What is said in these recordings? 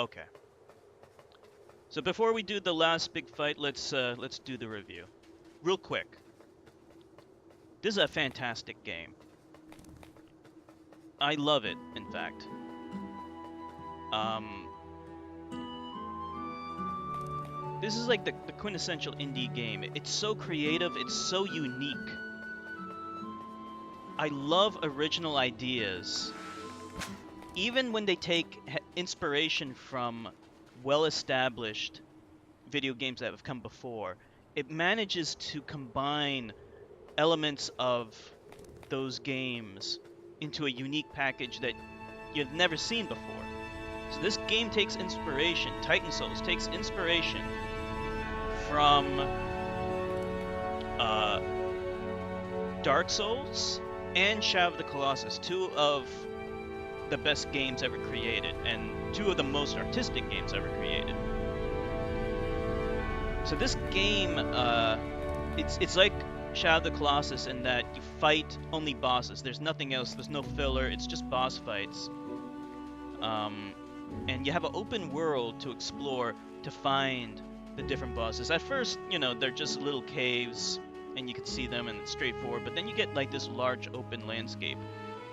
Okay. So before we do the last big fight, let's do the review. Real quick. This is a fantastic game. I love it, in fact. This is like the quintessential indie game. It's so creative, it's so unique. I love original ideas. Even when they take inspiration from well-established video games that have come before, it manages to combine elements of those games into a unique package that you've never seen before. So this game takes inspiration, Titan Souls takes inspiration from Dark Souls and Shadow of the Colossus, two of the best games ever created, and two of the most artistic games ever created. So this game, it's like Shadow of the Colossus in that you fight only bosses. There's nothing else. There's no filler. It's just boss fights. And you have an open world to explore to find the different bosses. At first, you know, they're just little caves, and you can see them, and it's straightforward. But then you get like this large open landscape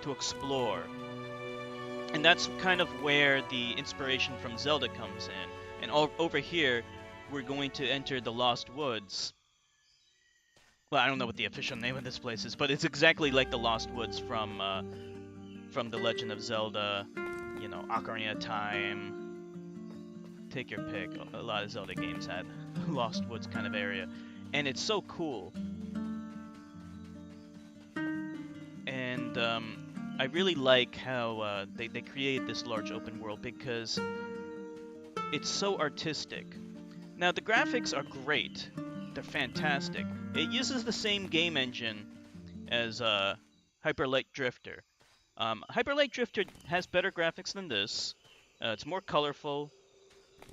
to explore. And that's kind of where the inspiration from Zelda comes in. And over here, we're going to enter the Lost Woods. Well, I don't know what the official name of this place is, but it's exactly like the Lost Woods from The Legend of Zelda, you know, Ocarina of Time. Take your pick. A lot of Zelda games had Lost Woods kind of area. And it's so cool. And I really like how they create this large open world because it's so artistic. Now, the graphics are great. They're fantastic. It uses the same game engine as Hyper Light Drifter. Hyper Light Drifter has better graphics than this. It's more colorful.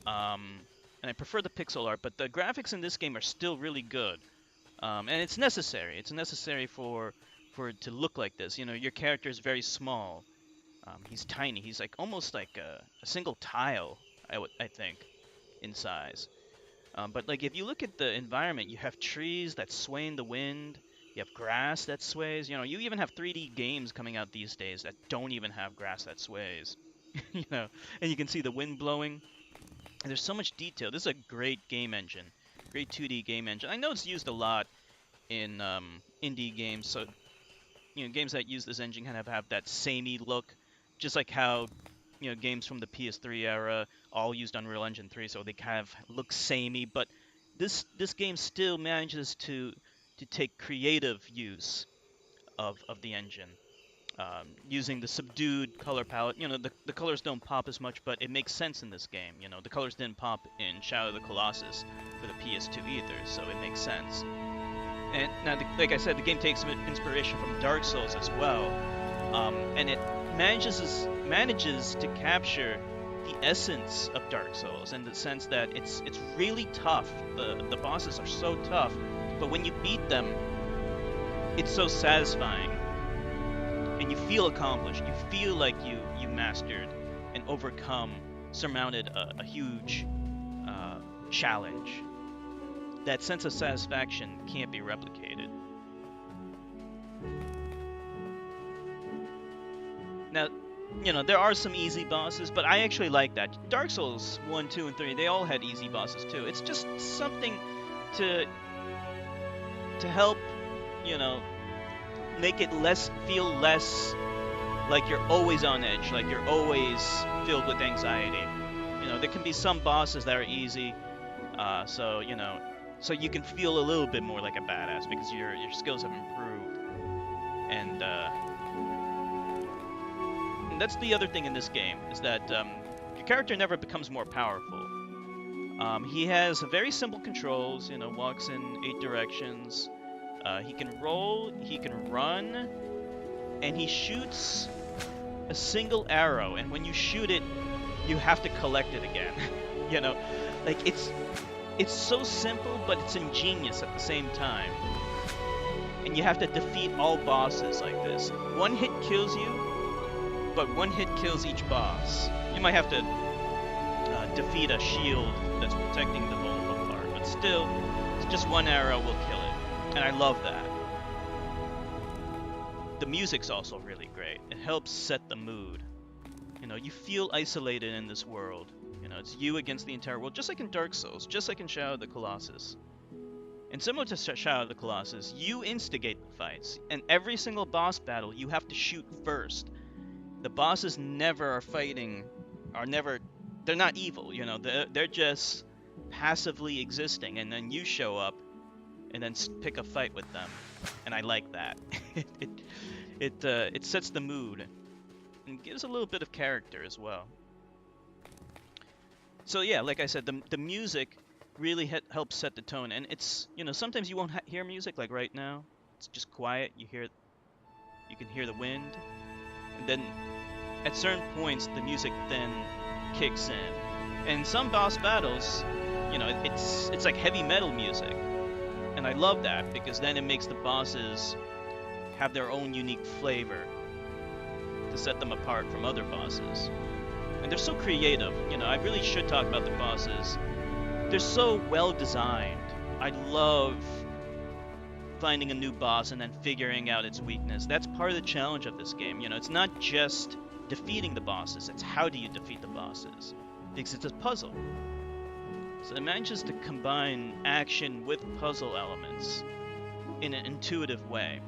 And I prefer the pixel art, but the graphics in this game are still really good. And it's necessary. It's necessary for it to look like this. You know, your character is very small. He's tiny. He's like almost like a single tile, I think, in size. But like if you look at the environment, you have trees that sway in the wind. You have grass that sways. You know, you even have 3D games coming out these days that don't even have grass that sways. You know, and you can see the wind blowing. And there's so much detail. This is a great game engine, great 2D game engine. I know it's used a lot in indie games, so you know games that use this engine kind of have that samey look, just like how you know games from the PS3 era all used Unreal Engine 3, so they kind of look samey. But this game still manages to take creative use of the engine. Using the subdued color palette. You know, the colors don't pop as much, but it makes sense in this game. You know, the colors didn't pop in Shadow of the Colossus for the PS2 either, so it makes sense. And now, like I said, the game takes inspiration from Dark Souls as well, and it manages to capture the essence of Dark Souls in the sense that it's really tough. The bosses are so tough, but when you beat them, it's so satisfying. And you feel accomplished. You feel like you mastered and surmounted a huge challenge. That sense of satisfaction can't be replicated. Now, you know, there are some easy bosses, but I actually like that. Dark Souls 1, 2, and 3, they all had easy bosses too. It's just something to help, you know, make it feel less like you're always on edge, like you're always filled with anxiety. You know, there can be some bosses that are easy, so you know, so you can feel a little bit more like a badass because your skills have improved. And that's the other thing in this game is that your character never becomes more powerful. He has very simple controls. You know, walks in 8 directions. He can roll, he can run, and he shoots a single arrow, and when you shoot it, you have to collect it again. You know, like it's so simple, but it's ingenious at the same time. And you have to defeat all bosses like this. One hit kills you, but one hit kills each boss. You might have to defeat a shield that's protecting the vulnerable part. But still, it's just one arrow will kill it, and I love that. The music's also really great. It helps set the mood. You know, you feel isolated in this world. You know, it's you against the entire world, just like in Dark Souls, just like in Shadow of the Colossus. And similar to Shadow of the Colossus, you instigate the fights, and every single boss battle you have to shoot first. The bosses never are fighting, they're not evil, you know, they're just passively existing, and then you show up and then pick a fight with them, and I like that. It sets the mood and gives a little bit of character as well. So yeah, like I said, the music really helps set the tone, and it's, you know, sometimes you won't hear music, like right now. It's just quiet. You can hear the wind, and then at certain points the music then kicks in. And some boss battles, you know, it's like heavy metal music, and I love that because then it makes the bosses have their own unique flavor to set them apart from other bosses. And they're so creative. You know, I really should talk about the bosses. They're so well designed. I love finding a new boss and then figuring out its weakness. That's part of the challenge of this game. You know, it's not just defeating the bosses, it's how do you defeat the bosses, because it's a puzzle. So it manages to combine action with puzzle elements in an intuitive way.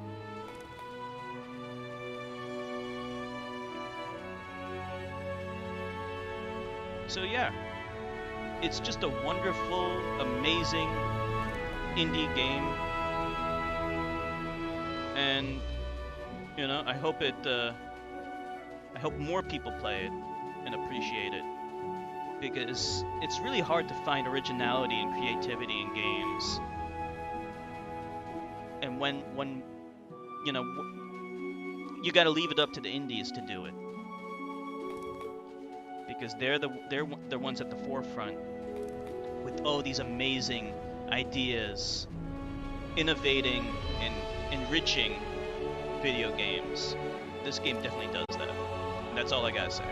So yeah, it's just a wonderful, amazing indie game, and you know, I hope more people play it and appreciate it, because it's really hard to find originality and creativity in games. And when you know, you got to leave it up to the indies to do it, because they're the ones at the forefront with all these amazing ideas, innovating and enriching video games. This game definitely does that. And that's all I gotta say.